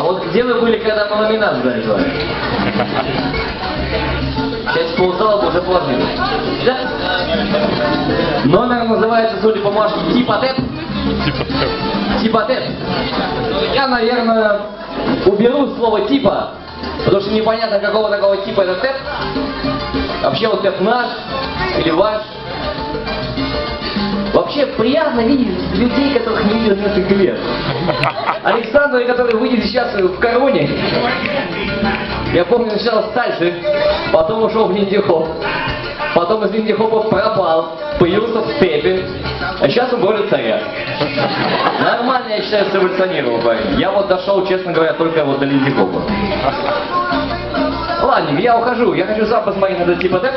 вот где вы были, когда мы ламинат сдали? Часть ползала уже положили. Да? Номер называется, судя по бумажке, Типотеп. Типотеп. Я, наверное, уберу слово типа, потому что непонятно, какого такого типа этот тэп. Вообще вот тэп наш или ваш. Вообще приятно видеть людей, которых не видел несколько лет. Александр, который выйдет сейчас в Короне. Я помню, сначала с Тальши, потом ушел в Линди-хоп. Потом из Линди-хопа пропал, появился в степе, а сейчас он борет царя. Нормально, я считаю, эволюционировал парень. Я вот дошел, честно говоря, только вот до Линди-хопа. Ладно, я ухожу, я хочу сам посмотреть на этот Типотеп.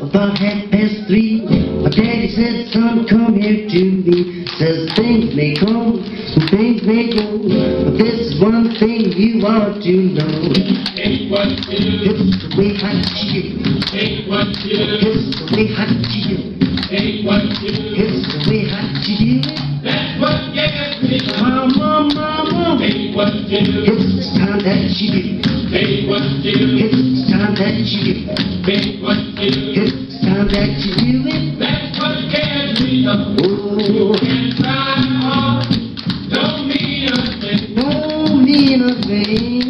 About 3:30, my daddy said, son, come here to me. Says things may come, things may go, but this is one thing you ought to know. Ain't what to do. It's the way I chill. Ain't what to do. It's the way I chill. Ain't what to do. It's the way I chill. That's what gets me. Mama. Ain't what to do. It's time that you do. Ain't what to do. It's time that you do. Ain't what to do. It's time that you do it. That's what gets me up. Oh, And try hard. Don't mean a thing. don't mean a thing.